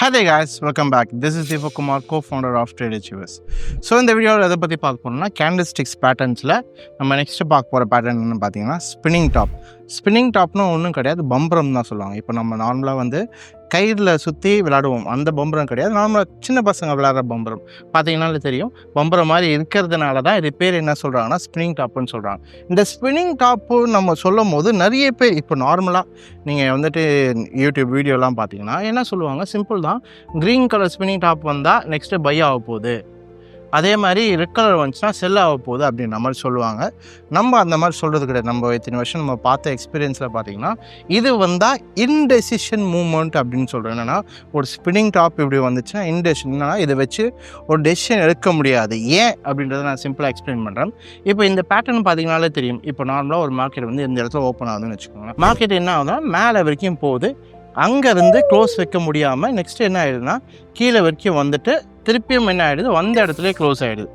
Hi there guys, welcome back. This is Deepak Kumar, co-founder of TradeHUS. So இந்த வீடியோவில் எதை பற்றி பார்க்க போகிறோம்னா கேண்டில்ஸ்டிக்ஸ் பேட்டர்ன்ஸில் நம்ம நெக்ஸ்ட்டு பார்க்க போகிற பேட்டர்ன் என்னென்னு பார்த்தீங்கன்னா ஸ்பின்னிங் டாப். ஸ்பின்னிங் டாப்னு ஒன்றும் கிடையாது, பம்பரம் தான் சொல்லுவாங்க. இப்போ நம்ம நார்மலாக வந்து கயிறில் சுற்றி விளையாடுவோம், அந்த பம்பரம் கிடையாது. நார்மலாக சின்ன பசங்க விளையாடுற பம்பரம் பார்த்தீங்கன்னாலே தெரியும். பம்பரம் மாதிரி இருக்கிறதுனால தான் இது பேர் என்ன சொல்கிறாங்கன்னா ஸ்பின்னிங் டாப்புன்னு சொல்கிறாங்க. இந்த ஸ்பின்னிங் டாப்பு நம்ம சொல்லும் போது நிறைய பேர் இப்போ நார்மலாக நீங்கள் வந்துட்டு யூடியூப் வீடியோலாம் பார்த்தீங்கன்னா என்ன சொல்லுவாங்க, சிம்பிள் தான். க்ரீன் கலர் ஸ்பின்னிங் டாப் வந்தால் நெக்ஸ்ட்டு பை ஆக போகுது, அதே மாதிரி ரெட் கலர் வந்துச்சுன்னா செல் ஆக போகுது அப்படின்ற மாதிரி சொல்லுவாங்க. நம்ம அந்த மாதிரி சொல்கிறது கிடையாது. நம்ம இத்தனை வருஷம் நம்ம பார்த்த எக்ஸ்பீரியன்ஸில் பார்த்தீங்கன்னா இது வந்தால் இன்டெசிஷன் மூவ்மெண்ட் அப்படின்னு சொல்கிறோம். என்னென்னா ஒரு ஸ்பின்னிங் டாப் இப்படி வந்துச்சுன்னா இன்டெசிஷன்னா இதை வச்சு ஒரு டெசிஷன் எடுக்க முடியாது. ஏன் அப்படின்றத நான் சிம்பிளாக எக்ஸ்பிளைன் பண்ணுறேன். இப்போ இந்த பேட்டர்ன் பார்த்தீங்கன்னாலே தெரியும். இப்போ நார்மலாக ஒரு மார்க்கெட் வந்து இந்த இடத்துல ஓப்பன் ஆகுதுன்னு வச்சுக்கோங்க. மார்க்கெட் என்ன ஆகுதுன்னா மேலே வரைக்கும் போகுது, அங்கேருந்து க்ளோஸ் வைக்க முடியாமல் நெக்ஸ்ட்டு என்ன ஆகிடுதுன்னா கீழே வரைக்கும் வந்துட்டு திருப்பியும் என்ன ஆகிடுது, வந்த இடத்துலேயே க்ளோஸ் ஆகிடுது.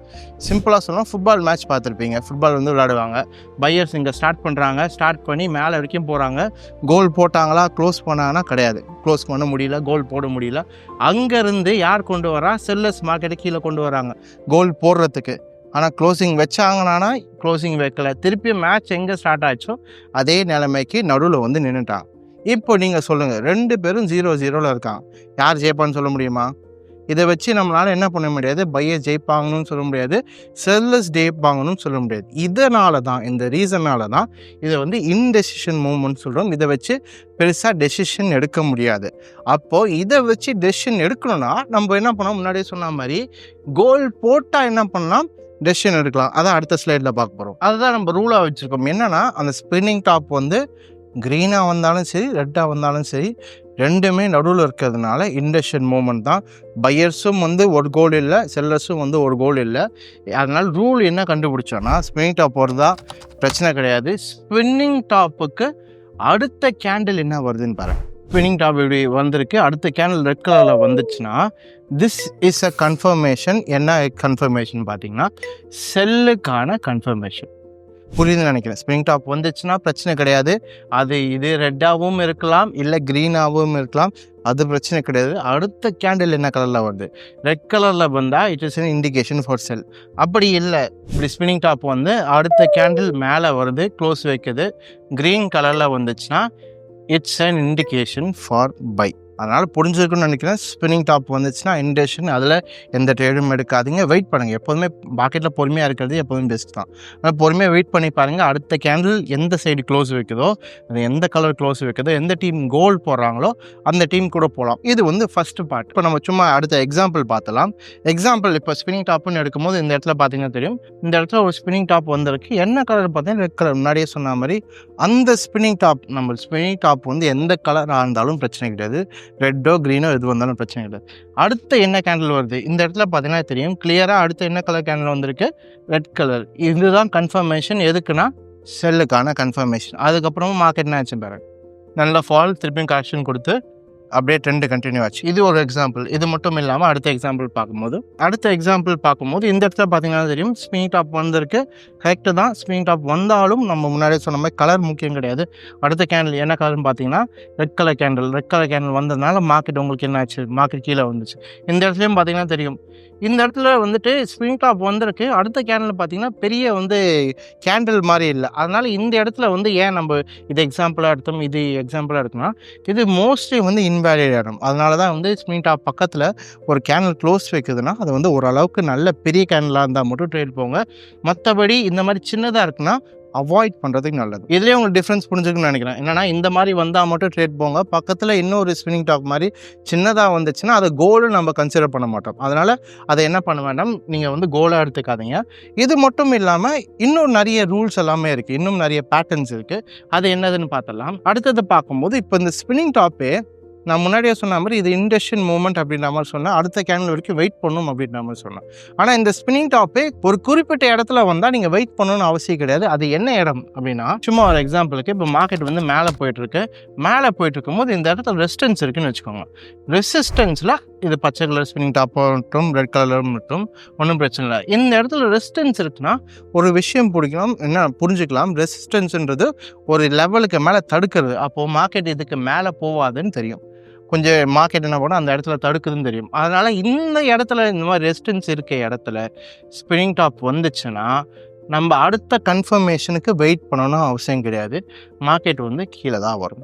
சிம்பிளாக சொல்லலாம், ஃபுட்பால் மேட்ச் பார்த்துருப்பீங்க. ஃபுட்பால் வந்து விளையாடுவாங்க, பையர்ஸ் இங்கே ஸ்டார்ட் பண்ணுறாங்க, ஸ்டார்ட் பண்ணி மேலே வரைக்கும் போகிறாங்க. கோல் போட்டாங்களா, க்ளோஸ் பண்ணாங்கன்னா கிடையாது, க்ளோஸ் பண்ண முடியல, கோல் போட முடியல. அங்கேருந்து யார் கொண்டு வரா, செல்லர்ஸ் மார்க்கெட்டை கீழே கொண்டு வராங்க கோல் போடுறதுக்கு. ஆனால் க்ளோசிங் வச்சாங்கன்னா க்ளோசிங் வைக்கல, திருப்பி மேட்ச் எங்கே ஸ்டார்ட் ஆச்சோ அதே நிலைமைக்கு நடுவில் வந்து நின்றுட்டாங்க. இப்போ நீங்கள் சொல்லுங்கள், 2 பேரும் 0-0 இருக்காங்க, யார் ஜெயிப்பான்னு சொல்ல முடியுமா? இதை வச்சு நம்மளால் என்ன பண்ண முடியாது, பையர் ஜெயிப்பாங்கன்னு சொல்ல முடியாது, செல்லர்ஸ் ஜெயிப்பாங்கன்னு சொல்ல முடியாது. இதனால தான், இந்த ரீசனால தான் இதை வந்து இன்டெசிஷன் மூவ்மெண்ட் சொல்கிறோம். இதை வச்சு பெருசாக டெசிஷன் எடுக்க முடியாது. அப்போது இதை வச்சு டெசிஷன் எடுக்கணும்னா நம்ம என்ன பண்ணோம், முன்னாடியே சொன்ன மாதிரி கோல் போட்டால் என்ன பண்ணலாம், டெசிஷன் எடுக்கலாம். அதான் அடுத்த ஸ்லைடில் பார்க்க போகிறோம். அதுதான் நம்ம ரூலாக வச்சுருக்கோம். என்னென்னா அந்த ஸ்பின்னிங் டாப் வந்து க்ரீனாக வந்தாலும் சரி, ரெட்டாக வந்தாலும் சரி, ரெண்டுமே நடுவில் இருக்கிறதுனால இன்டெசிஷன் மூவ்மெண்ட் தான். பையர்ஸும் வந்து ஒரு கோல் இல்லை, செல்லர்ஸும் வந்து ஒரு கோல் இல்லை. அதனால் ரூல் என்ன கண்டுபிடிச்சோன்னா ஸ்பின்னிங் டாப் வருதா பிரச்சனை கிடையாது. ஸ்பின்னிங் டாப்புக்கு அடுத்த கேண்டில் என்ன வருதுன்னு பாருங்கள். ஸ்பின்னிங் டாப் இப்படி வந்திருக்கு, அடுத்த கேண்டில் ரெட் கலரில் வந்துச்சுன்னா திஸ் இஸ் அ கன்ஃபர்மேஷன். என்ன கன்ஃபர்மேஷன் பார்த்தீங்கன்னா செல்லுக்கான கன்ஃபர்மேஷன். புரியுதுன்னு நினைக்கிறேன். ஸ்பின்னிங் டாப் வந்துச்சுன்னா பிரச்சனை கிடையாது. அது இது ரெட்டாகவும் இருக்கலாம், இல்லை க்ரீனாகவும் இருக்கலாம், அது பிரச்சனை கிடையாது. அடுத்த கேண்டில் என்ன கலரில் வருது, ரெட் கலரில் வந்தால் it is an indication for cell. அப்படி இல்லை, இப்படி ஸ்பின்னிங் டாப் வந்து அடுத்த கேண்டில் மேலே வருது, க்ளோஸ் வைக்குது, க்ரீன் கலரில் வந்துச்சுன்னா it's an indication for buy. அதனால் புரிஞ்சுக்கணும்னு நினைக்கிறேன். ஸ்பின்னிங் டாப் வந்துச்சுன்னா இன்டெசிஷன், அதில் எந்த ட்ரேடும் எடுக்காதீங்க, வெயிட் பண்ணுங்கள். எப்போதுமே மார்க்கெட்டில் பொறுமையாக இருக்கிறது எப்போதுமே பெஸ்ட் தான். ஆனால் பொறுமையாக வெயிட் பண்ணி பாருங்கள், அடுத்த கேண்டில் எந்த சைடு க்ளோஸ் வைக்குதோ, அது எந்த கலர் க்ளோஸ் வைக்குதோ, எந்த டீம் கோல் போடுறாங்களோ அந்த டீம் கூட போகலாம். இது வந்து ஃபஸ்ட்டு பார்ட். இப்போ நம்ம சும்மா அடுத்த எக்ஸாம்பிள் பார்த்தலாம். எக்ஸாம்பிள் இப்போ ஸ்பின்னிங் டாப்னு எடுக்கும்போது இந்த இடத்துல பார்த்தீங்கன்னா தெரியும், இந்த இடத்துல ஒரு ஸ்பின்னிங் டாப் வந்திருக்கு. என்ன கலர் பார்த்தீங்கன்னா ரெட் கலர். முன்னாடியே சொன்ன மாதிரி அந்த ஸ்பின்னிங் டாப், நம்ம ஸ்பின்னிங் டாப் வந்து எந்த கலராக இருந்தாலும் பிரச்சனை கிடையாது, ரெட்டோ க்ரீனோ எது வந்தாலும் பிரச்சனை இல்லை. அடுத்து என்ன கேண்டில் வருது, இந்த இடத்துல பார்த்தீங்கன்னா தெரியும் கிளியராக. அடுத்து என்ன கலர் கேண்டில் வந்திருக்கு, ரெட் கலர். இதுதான் கன்ஃபர்மேஷன். எதுக்குன்னா செல்லுக்கான கன்ஃபர்மேஷன். அதுக்கப்புறமா மார்க்கெட் என்ன ஆச்சு பாருங்க, நல்ல ஃபால், திருப்பியும் கரெக்ஷன் கொடுத்து அப்படியே ட்ரெண்டு கண்டினியூ ஆச்சு. இது ஒரு எக்ஸாம்பிள். இது மட்டும் இல்லாமல் அடுத்த எக்ஸாம்பிள் பார்க்கும்போது இந்த இடத்துல பார்த்தீங்கன்னா தெரியும் ஸ்பின்னிங் டாப் வந்திருக்கு. கரெக்டு தான், ஸ்பின்னிங் டாப் வந்தாலும் நம்ம முன்னாடியே சொன்ன மாதிரி கலர் முக்கியம் கிடையாது. அடுத்த கேண்டில் என்ன கலர்னு பார்த்தீங்கன்னா ரெட் கலர் கேண்டில் வந்ததுனால மார்க்கெட் உங்களுக்கு என்ன ஆச்சு, மார்க்கெட் கீழே வந்துச்சு. இந்த இடத்துலையும் பார்த்தீங்கன்னா தெரியும், இந்த இடத்துல வந்துட்டு ஸ்பின்னிங் டாப் வந்திருக்கு. அடுத்த கேண்டில் பார்த்தீங்கன்னா பெரிய வந்து கேண்டில் மாதிரி இல்லை. அதனால் இந்த இடத்துல வந்து ஏன் நம்ம இது எக்ஸாம்பிளாக எடுத்தோம்னா இது மோஸ்ட்லி வந்து இன்வேலிட் ஆகிடும். அதனால தான் வந்து ஸ்பின்னிங் டாப் பக்கத்தில் ஒரு கேண்டில் க்ளோஸ் வைக்குதுன்னா அது வந்து ஓரளவுக்கு நல்ல பெரிய கேண்டிலாக இருந்தால் மட்டும் ட்ரேட் போங்க. மற்றபடி இந்த மாதிரி சின்னதாக இருக்குன்னா அவாய்ட் பண்ணுறதுக்கு நல்லது. இதுலேயே உங்களுக்கு டிஃப்ரென்ஸ் புரிஞ்சுக்கணும்னு நினைக்கிறேன். என்னென்னா இந்த மாதிரி வந்தால் மட்டும் ட்ரேட் போங்க. பக்கத்தில் இன்னொரு ஸ்பின்னிங் டாப் மாதிரி சின்னதாக வந்துச்சுன்னா அதை கோலு நம்ம கன்சிடர் பண்ண மாட்டோம். அதனால் அதை என்ன பண்ண வேண்டாம், நீங்கள் வந்து கோலாக எடுத்துக்காதீங்க. இது மட்டும் இல்லாமல் இன்னும் நிறைய ரூல்ஸ் எல்லாமே இருக்குது, இன்னும் நிறைய பேட்டர்ன்ஸ் இருக்குது. அது என்னதுன்னு பார்த்தலாம். அடுத்தது பார்க்கும்போது இப்போ இந்த ஸ்பின்னிங் டாப்பே நான் முன்னாடியே சொன்ன மாதிரி இது இன்டெசிஷன் மூவ்மெண்ட் அப்படின்ற மாதிரி சொன்னேன். அடுத்த கேண்டில் வரைக்கும் வெயிட் பண்ணணும் அப்படின்ற மாதிரி சொன்னேன். ஆனால் இந்த ஸ்பின்னிங் டாப்பே ஒரு குறிப்பிட்ட இடத்துல வந்தால் நீங்கள் வெயிட் பண்ணணும்னு அவசியம் கிடையாது. அது என்ன இடம் அப்படின்னா, சும்மா ஒரு எக்ஸாம்பிளுக்கு இப்போ மார்க்கெட் வந்து மேலே போயிட்டுருக்கும் போது இந்த இடத்துல ரெசிஸ்டன்ஸ் இருக்குன்னு வச்சுக்கோங்க. ரெசிஸ்டன்ஸில் இது பச்சை கலர் ஸ்பின்னிங் டாப் மட்டும் ரெட் கலர் மட்டும் ஒன்றும் பிரச்சனை இல்லை. இந்த இடத்துல ரெசிஸ்டன்ஸ் இருக்குன்னா ஒரு விஷயம் புரிஞ்சுக்கலாம். ரெசிஸ்டன்ஸுன்றது ஒரு லெவலுக்கு மேலே தடுக்கிறது. அப்போது மார்க்கெட் இதுக்கு மேலே போவாதுன்னு தெரியும். கொஞ்சம் மார்க்கெட் என்ன பண்ணால் அந்த இடத்துல தடுக்குதுன்னு தெரியும். அதனால் இந்த இடத்துல இந்த மாதிரி ரெசிஸ்டன்ஸ் இருக்க இடத்துல ஸ்பின்னிங் டாப் வந்துச்சுன்னா நம்ம அடுத்த கன்ஃபர்மேஷனுக்கு வெயிட் பண்ணணும் அவசியம் கிடையாது. மார்க்கெட் வந்து கீழே தான் வரும்.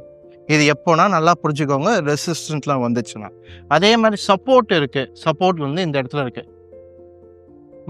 இது எப்போனா நல்லா புரிஞ்சுக்கோங்க, ரெசிஸ்டன்ஸ்லாம் வந்துச்சுன்னா. அதே மாதிரி சப்போர்ட் இருக்குது. சப்போர்ட் வந்து இந்த இடத்துல இருக்குது.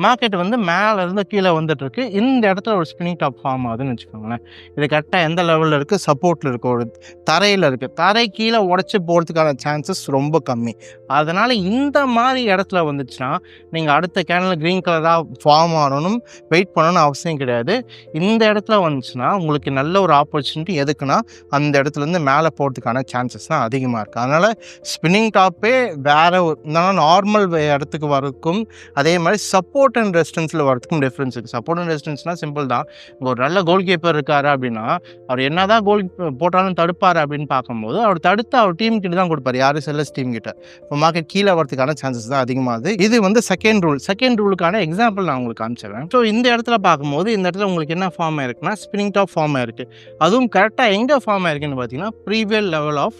மார்க்கெட் வந்து மேலேருந்து கீழே வந்துட்டுருக்கு. இந்த இடத்துல ஒரு ஸ்பின்னிங் டாப் ஃபார்ம் ஆகுதுன்னு வச்சுக்கோங்களேன். இது கரெக்டாக எந்த லெவலில் இருக்குது? சப்போர்ட்டில் இருக்குது, ஒரு தரையில் இருக்குது. தரை கீழே உடச்சி போகிறதுக்கான சான்சஸ் ரொம்ப கம்மி. அதனால் இந்த மாதிரி இடத்துல வந்துச்சுன்னா நீங்கள் அடுத்த கேண்டில் க்ரீன் கலராக ஃபார்ம் ஆகணும், வெயிட் பண்ணணும்னு அவசியம் கிடையாது. இந்த இடத்துல வந்துச்சுன்னா உங்களுக்கு நல்ல ஒரு ஆப்பர்ச்சுனிட்டி. எதுக்குன்னா அந்த இடத்துலேருந்து மேலே போகிறதுக்கான சான்சஸ் தான் அதிகமாக இருக்குது. அதனால் ஸ்பின்னிங் டாப்பே வேறு நார்மல் இடத்துக்கு வரக்கும், அதே மாதிரி சப்போர்ட் அண்ட் ரெசிஸ்டன்ஸில் வரதுக்கும் டிஃப்ரென்ஸ் இருக்குது. சப்போர்ட் அண்ட் ரெசிஸ்டன்ஸ்னால் சிம்பிள் தான். ஒரு நல்ல கோல் கீப்பர் இருக்காரு அப்படின்னா அவர் என்ன தான் கோல் போட்டாலும் தடுப்பார் அப்படின்னு பார்க்கும்போது அவர் தடுத்து அவர் டீம் கிட்ட தான் கொடுப்பார். யார்? செல்லஸ் டீம் கிட்ட. இப்போ மார்க்கெட் கீழே வரதுக்கான சான்சஸ் தான் அதிகமாகுது. இது வந்து செகண்ட் ரூல். செகண்ட் ரூலுக்கான எக்ஸாம்பிள் நான் உங்களுக்கு காமிச்சிடுறேன். ஸோ இந்த இடத்துல பார்க்கும்போது இந்த இடத்துல உங்களுக்கு என்ன ஃபார்ம் ஆயிருக்குன்னா ஸ்பின்னிங் டாப் ஃபார்ம் ஆயிருக்கு. அதுவும் கரெக்டாக எங்கே ஃபார்ம் ஆயிருக்குன்னு பார்த்தீங்கன்னா ப்ரீவியஸ் லெவல் ஆஃப்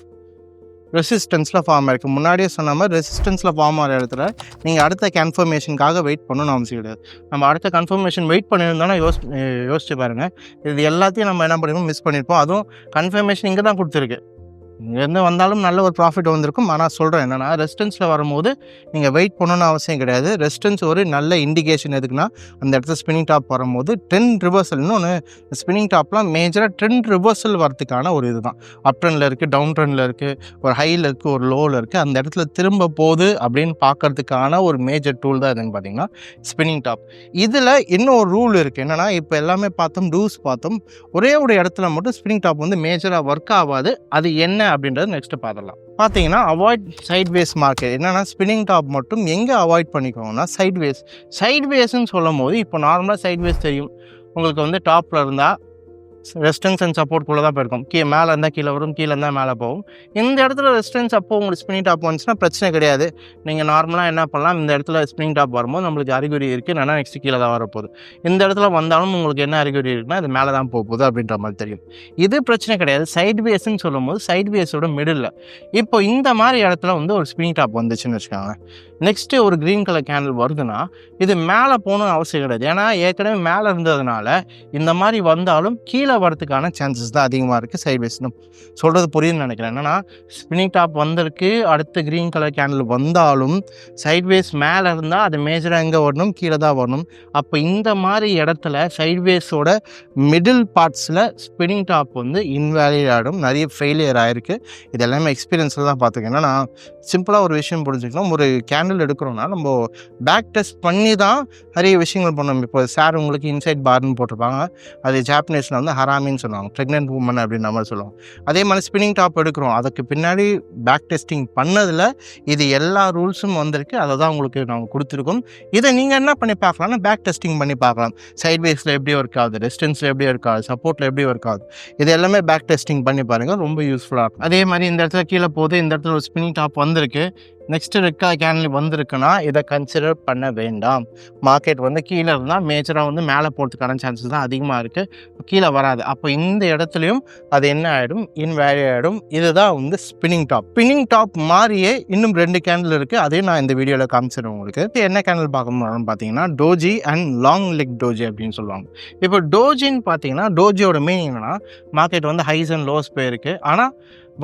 ரெசிஸ்டன்ஸில் ஃபார்ம் ஆயிருக்கு. முன்னாடியே சொன்ன மாதிரி ரெசிஸ்டன்ஸில் ஃபார்ம் ஆகிற இடத்துல நீங்கள் அடுத்த கன்ஃபர்மேஷனுக்காக வெயிட் பண்ணணும்னு அவசியம் கிடையாது. நம்ம அடுத்த கன்ஃபர்மேஷன் வெயிட் பண்ணியிருந்தோன்னா யோசிச்சு பாருங்கள், இது எல்லாத்தையும் நம்ம என்ன பண்ணிருப்போம்? மிஸ் பண்ணியிருப்போம். அதுவும் கன்ஃபர்மேஷன் இங்கே தான் கொடுத்துருக்கு. இங்கேருந்து வந்தாலும் நல்ல ஒரு ப்ராஃபிட் வந்திருக்கும். ஆனால் சொல்கிறேன் என்னென்னா, ரெசிஸ்டன்ஸில் வரும்போது நீங்கள் வெயிட் பண்ணணும்னு அவசியம் கிடையாது. ரெசிஸ்டன்ஸ் ஒரு நல்ல இண்டிகேஷன். எதுக்குன்னா அந்த இடத்துல ஸ்பின்னிங் டாப் வரும்போது ட்ரெண்ட் ரிவர்சல், இன்னொன்று ஸ்பின்னிங் டாப்லாம் மேஜராக ட்ரெண்ட் ரிவர்சல் வரதுக்கான ஒரு இதுதான். அப் ட்ரெண்டில் இருக்குது, டவுன் ட்ரெண்டில் இருக்குது, ஒரு ஹையில் இருக்குது, ஒரு லோவில் இருக்குது. அந்த இடத்துல திரும்ப போகுது அப்படின்னு பார்க்கறதுக்கான ஒரு மேஜர் டூல் தான் எதுன்னு பார்த்தீங்கன்னா ஸ்பின்னிங் டாப். இதில் இன்னும் ஒரு ரூல் இருக்குது. என்னென்னா, இப்போ எல்லாமே பார்த்தோம், ரூல்ஸ் பார்த்தோம், ஒரே ஒரு இடத்துல மட்டும் ஸ்பின்னிங் டாப் வந்து மேஜராக ஒர்க் ஆகாது. அது என்ன அப்படின்றது நெக்ஸ்ட் பார்த்துடலாம். பார்த்தீங்கன்னா அவாய்ட் சைட்வேஸ் மார்க்கெட். என்னென்னா ஸ்பின்னிங் டாப் மட்டும் எங்கே அவாய்ட் பண்ணிக்கோங்கன்னா சைட்வேஸ். சைட்வேஸ்ன்னு சொல்லும் போது இப்போ நார்மலாக சைட்வேஸ் தெரியும் உங்களுக்கு. வந்து டாப்பில் இருந்தால் ரெசிஸ்டன்ஸ் அண்ட் சப்போர்ட்குள்ளே தான் போயிருக்கும். மேலே இருந்தால் கீழே வரும், கீழே இருந்தால் மேலே போகும். இந்த இடத்துல ரெசிஸ்டன்ஸ் அப்போ உங்களுக்கு ஸ்பின்னிங் டாப் வந்துச்சுன்னா பிரச்சனை கிடையாது. நீங்கள் நார்மலாக என்ன பண்ணலாம், இந்த இடத்துல ஸ்பின்னிங் டாப் வரும்போது நம்மளுக்கு அறிகுறி இருக்குது, என்னன்னா நெக்ஸ்ட் கீழே தான் வரப்போகுது. இந்த இடத்துல வந்தாலும் உங்களுக்கு என்ன அறிகுறி இருக்குன்னா அது மேலே தான் போகுது அப்படின்ற மாதிரி தெரியும். இது பிரச்சனை கிடையாது. சைட்வேஸ்ன்னு சொல்லும் போது சைட்வேஸோட மிடில் இப்போ இந்த மாதிரி இடத்துல வந்து ஒரு ஸ்பின்னிங் டாப் வந்துச்சுன்னு வச்சுக்கோங்க. நெக்ஸ்ட்டு ஒரு க்ரீன் கலர் கேண்டில் வருதுன்னா இது மேலே போகணும்னு அவசியம் கிடையாது. ஏன்னா ஏற்கனவே மேலே இருந்ததுனால இந்த மாதிரி வந்தாலும் கீழே வரதுக்கான சான்சஸ் தான் அதிகமாக இருக்குது. சைட்வேஸ்னு சொல்கிறது புரியுதுன்னு நினைக்கிறேன். என்னென்னா ஸ்பின்னிங் டாப் வந்திருக்கு, அடுத்த க்ரீன் கலர் கேண்டில் வந்தாலும் சைட்வேஸ் மேலே இருந்தால் அது மேஜராக எங்கே வரணும்? கீழே தான் வரணும். அப்போ இந்த மாதிரி இடத்துல சைட்வேஸோட மிடில் பார்ட்ஸில் ஸ்பின்னிங் டாப் வந்து இன்வேலிட் ஆகிடும். நிறைய ஃபெயிலியர் ஆகிருக்கு. இது எல்லாமே எக்ஸ்பீரியன்ஸில் தான் பார்த்துக்கேன். ஏன்னா சிம்பிளாக ஒரு விஷயம் புரிஞ்சுக்கணும். ஒரு கேண்டில் எடுக்கிறோன்னா நம்ம பேக் டெஸ்ட் பண்ணி தான் நிறைய விஷயங்கள் பண்ணணும். இப்போ சார் உங்களுக்கு இன்சைட் பார்னு போட்டிருப்பாங்க, அது ஜாப்பனீஸில் வந்து ஹராமின்னு சொல்லுவாங்க, ப்ரெக்னென்ட் உமன் அப்படின்ற மாதிரி சொல்லுவாங்க. அதே மாதிரி ஸ்பின்னிங் டாப் எடுக்கிறோம், அதுக்கு பின்னாடி பேக் டெஸ்டிங் பண்ணதில் இது எல்லா ரூல்ஸும் வந்திருக்கு. அதை தான் உங்களுக்கு நாங்கள் கொடுத்துருக்கோம். இதை நீங்கள் என்ன பண்ணி பார்க்கலாம்னா பேக் டெஸ்டிங் பண்ணி பார்க்கலாம். சைட்வேஸில் எப்படி ஒர்க் ஆகுது, ரெசிஸ்டன்ஸில் எப்படி ஒர்க் ஆகுது, சப்போர்ட்டில் எப்படி ஒர்க் ஆகுது, இது எல்லாமே பேக் டெஸ்டிங் பண்ணி பாருங்கள், ரொம்ப யூஸ்ஃபுல்லாக இருக்கும். அதே மாதிரி இந்த இடத்துல கீழே போகுது, இந்த இடத்துல ஒரு ஸ்பின்னிங் டாப் வந்திருக்கு, நெக்ஸ்ட்டு ரெக்கா கேண்டில் வந்திருக்குன்னா இதை கன்சிடர் பண்ண வேண்டாம். மார்க்கெட் வந்து கீழே இருந்தால் மேஜராக வந்து மேலே போகிறதுக்கான சான்சஸ் தான் அதிகமாக இருக்குது, கீழே வராது. அப்போ இந்த இடத்துலையும் அது என்ன ஆகிடும்? இன்வேல்யூ ஆகிடும். இதுதான் வந்து ஸ்பின்னிங் டாப். ஸ்பின்னிங் டாப் மாதிரியே இன்னும் 2 கேண்டில் இருக்குது, அதையும் நான் இந்த வீடியோவில் காமிச்சிடுறேன் உங்களுக்கு. என்ன கேண்டில் பார்க்கணும்னு பார்த்தீங்கன்னா doji and long leg doji அப்படின்னு சொல்லுவாங்க. இப்போ டோஜின்னு பார்த்தீங்கன்னா டோஜியோட மீனிங் என்னன்னா மார்க்கெட் வந்து ஹைஸ் அண்ட் லோஸ் போயிருக்கு, ஆனால்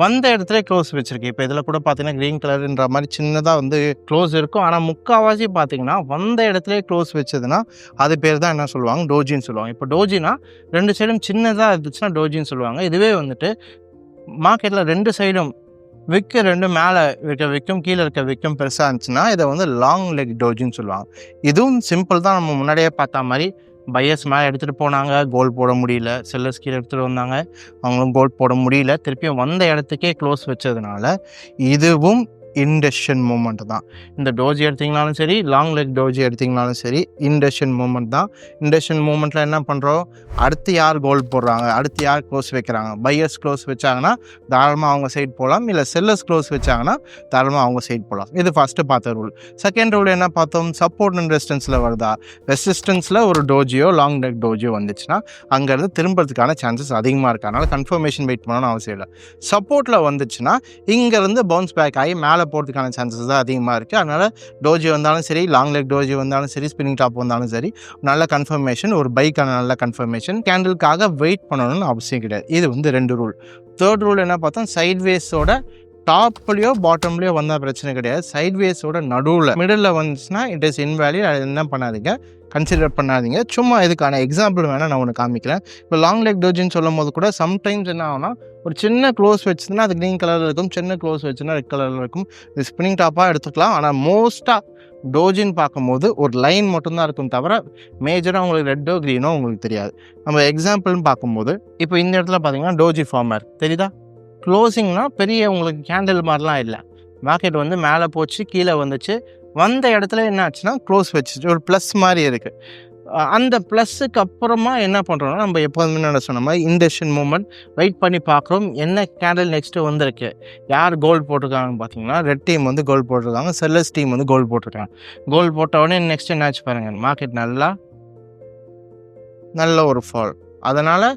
வந்த இடத்துல க்ளோஸ் வச்சுருக்கு. இப்போ இதில் கூட பார்த்தீங்கன்னா க்ரீன் கலர்ன்ற மாதிரி சின்னதாக வந்து க்ளோஸ் இருக்கும், ஆனால் முக்கால்வாசி பார்த்தீங்கன்னா வந்த இடத்துல க்ளோஸ் வச்சதுன்னா அது பேர் தான் என்ன சொல்லுவாங்க? டோஜின்னு சொல்லுவாங்க. இப்போ டோஜினா 2 சைடும் சின்னதாக இருந்துச்சுன்னா டோஜின்னு சொல்லுவாங்க. இதுவே வந்துட்டு மார்க்கெட்டில் 2 சைடும் விக்கு 2 மேலே இருக்க விக்கும் கீழே இருக்க விக்கும் பெருசாக இருந்துச்சுன்னா இதை வந்து லாங் லெக் டோஜின்னு சொல்லுவாங்க. இதுவும் சிம்பிள் தான். நம்ம முன்னாடியே பார்த்தா மாதிரி பையர்ஸ் மேலே எடுத்துகிட்டு போனாங்க, கோல் போட முடியல. செல்லர்ஸ் கீழே எடுத்துகிட்டு வந்தாங்க, அவங்களும் கோல் போட முடியல. திருப்பியும் வந்த இடத்துக்கே க்ளோஸ் வச்சதுனால இதுவும் இன்டெசிஷன் மூமெண்ட் தான். இந்த டோஜி எடுத்திங்கனாலும் சரி, லாங் லெக் டோஜி எடுத்திங்கனாலும் சரி, இன்டெசிஷன் மூமெண்ட் தான். இன்டெசிஷன் மூமெண்ட்டில் என்ன பண்ணுறோம், அடுத்து யார் கோல் போடுறாங்க, அடுத்து யார் க்ளோஸ் வைக்கிறாங்க. பையர்ஸ் க்ளோஸ் வச்சாங்கன்னா தாராளமாக அவங்க சைட் போகலாம், இல்லை செல்லர்ஸ் க்ளோஸ் வச்சாங்கன்னா தாராளமாக அவங்க சைட் போகலாம். இது ஃபஸ்ட்டு பார்த்த ரூல். செகண்ட் ரூல் என்ன பார்த்தோம், சப்போர்ட் அண்ட் ரெசிஸ்டன்ஸில் வருதா, ரெசிஸ்டன்ஸில் ஒரு டோஜியோ லாங் லெக் டோஜியோ வந்துச்சுன்னா அங்கேருந்து திரும்புறதுக்கான சான்சஸ் அதிகமாக இருக்குது. அதனால் கன்ஃபர்மேஷன் வெயிட் பண்ணணும்னு அவசியம் இல்லை. சப்போர்ட்டில் வந்துச்சுன்னா இங்கேருந்து பவுன்ஸ் பேக் ஆகி மேலே போகிறதுக்கான சான்சஸ் தான் அதிகமாக இருக்குது. அதனால் டோஜி வந்தாலும் சரி, லாங் லெக் டோஜி வந்தாலும் சரி, ஸ்பின்னிங் டாப் வந்தாலும் சரி, நல்ல கன்ஃபர்மேஷன், ஒரு பைக்கான நல்ல கன்ஃபர்மேஷன். கேண்டிலுக்காக வெயிட் பண்ணணும்னு அவசியம் கிடையாது. இது வந்து 2 ரூல். தேர்ட் ரூல் என்ன பார்த்தோம், சைட்வேஸோட டாப்லேயோ பாட்டம்லேயோ வந்தால் பிரச்சனை கிடையாது. சைட்வேஸோட நடுவில் மிடில் வந்துச்சுன்னா இட் இஸ் இன்வேலிட். அது என்ன பண்ணாதீங்க, கன்சிடர் பண்ணாதீங்க. சும்மா இதுக்கான எக்ஸாம்பிள் வேணால் நான் ஒன்று காமிக்கிறேன். இப்போ லாங் லெக் டோஜின்னு சொல்லும் போது கூட சம்டைம்ஸ் என்ன ஆகும்னா, ஒரு சின்ன க்ளோஸ் வச்சுன்னா அது க்ரீன் கலரில் இருக்கும், சின்ன க்ளோஸ் வச்சுன்னா ரெட் கலரில் இருக்கும். இது ஸ்பின்னிங் டாப்பாக எடுத்துக்கலாம். ஆனால் மோஸ்ட்டாக டோஜின்னு பார்க்கும்போது ஒரு லைன் மட்டும்தான் இருக்கும், தவிர மேஜராக உங்களுக்கு ரெட்டோ க்ரீனோ உங்களுக்கு தெரியாது. நம்ம எக்ஸாம்பிள்னு பார்க்கும்போது இப்போ இந்த இடத்துல பார்த்தீங்கன்னா டோஜி ஃபார்மர் தெரியுதா, க்ளோசிங்னா பெரிய உங்களுக்கு கேண்டில் மாதிரிலாம் இல்லை. மார்க்கெட் வந்து மேலே போச்சு, கீழே வந்துச்சு, வந்த இடத்துல என்ன ஆச்சுன்னா க்ளோஸ் வச்சுச்சு, ஒரு ப்ளஸ் மாதிரி இருக்குது. அந்த ப்ளஸ்ஸுக்கு அப்புறமா என்ன பண்ணுறோம்னா, நம்ம எப்போதுமே என்ன சொன்ன மாதிரி இன்டெசிஷன் மூமெண்ட் வெயிட் பண்ணி பார்க்குறோம். என்ன கேண்டில் நெக்ஸ்ட்டு வந்திருக்கு, யார் கோல் போட்டிருக்காங்கன்னு பார்த்தீங்கன்னா ரெட் டீம் வந்து கோல் போட்டிருக்காங்க, செல்லர்ஸ் டீம் வந்து கோல் போட்டிருக்காங்க. கோல் போட்ட உடனே நெக்ஸ்ட் என்ன ஆச்சு பாருங்கள், மார்க்கெட் நல்ல ஒரு ஃபால். அதனால்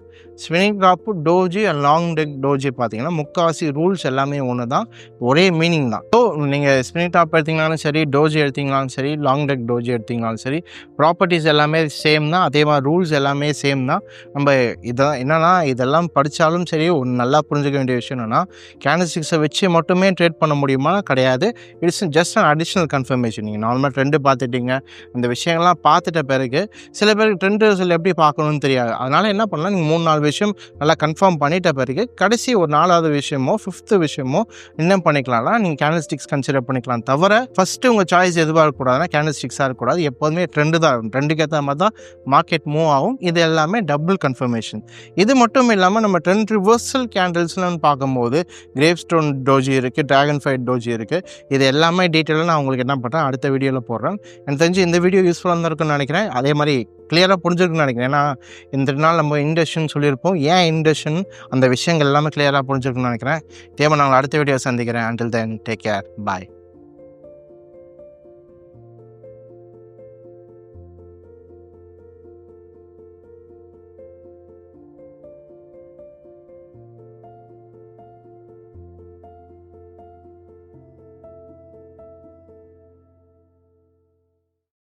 spinning top doji and long leg doji பார்த்தீங்கன்னா முக்கால்வாசி ரூல்ஸ் எல்லாமே ஒன்று தான், ஒரே மீனிங் தான். ஸோ நீங்கள் ஸ்பின்னிங் டாப் எடுத்திங்கனாலும் சரி, டோஜி எடுத்திங்கனாலும் சரி, லாங் லெக் டோஜி எடுத்திங்கனாலும் சரி, ப்ராப்பர்ட்டிஸ் எல்லாமே சேம் தான். அதே மாதிரி ரூல்ஸ் எல்லாமே சேம் தான். நம்ம இதான் என்னென்னா, இதெல்லாம் படித்தாலும் சரி, ஒன்று நல்லா புரிஞ்சுக்க வேண்டிய விஷயம் என்னென்னா, கேண்டில்ஸ்டிக்ஸை வச்சு மட்டுமே ட்ரேட் பண்ண முடியுமா, கிடையாது. It's just an additional confirmation. நீங்கள் நார்மலாக ட்ரெண்டு பார்த்துட்டீங்க, இந்த விஷயங்கள்லாம் பார்த்துட்ட பிறகு சில பேருக்கு ட்ரெண்ட் ரிசல்ட் எப்படி பார்க்கணும்னு தெரியாது. அதனால் என்ன பண்ணலாம், நீங்கள் 3-4 விஷயம் நல்லா கன்ஃபார்ம் பண்ணிட்ட பிறகு கடைசி ஒரு 4வது விஷயமோ 5th விஷயமோ இன்னும் பண்ணிக்கலாம்னா நீங்கள் கேண்டில்ஸ்டிக்ஸ் கன்சிடர் பண்ணிக்கலாம். தவிர ஃபஸ்ட்டு உங்கள் சாய்ஸ் எதுவாக இருக்கக்கூடாதுன்னா கேண்டில்ஸ்டிக்ஸாக இருக்கக்கூடாது. எப்போதுமே ட்ரெண்டு தான் இருக்கும். ட்ரெண்டுக்கு ஏற்ற மாதிரி தான் மார்க்கெட் மூவ் ஆகும். இது எல்லாமே டபுள் கன்ஃபர்மேஷன். இது மட்டும் இல்லாமல் நம்ம ட்ரெண்ட் ரிவர்சல் கேண்டில்ஸ்னு பார்க்கும்போது கிரேப் ஸ்டோன் டோஜி இருக்குது, ட்ராகன் ஃபைட் டோஜி இருக்குது. இது எல்லாமே டீட்டெயிலாக நான் உங்களுக்கு என்ன பண்ணுறேன் அடுத்த வீடியோவில் போடுறேன். எனக்கு தெரிஞ்சு இந்த வீடியோ யூஸ்ஃபுல்லாக இருக்குன்னு நினைக்கிறேன். அதே மாதிரி கிளியராக புரிஞ்சுருக்குன்னு நினைக்கிறேன். ஏன்னா இந்த நாள் நம்ம இன்டெசிஷன் சொல்லியிருப்போம், ஏன் இன்டெசிஷன் அந்த விஷயங்கள் எல்லாமே கிளியராக புரிஞ்சுருக்குன்னு நினைக்கிறேன். தேவை நான் அடுத்த வீடியோ சந்திக்கிறேன். until then take care, bye.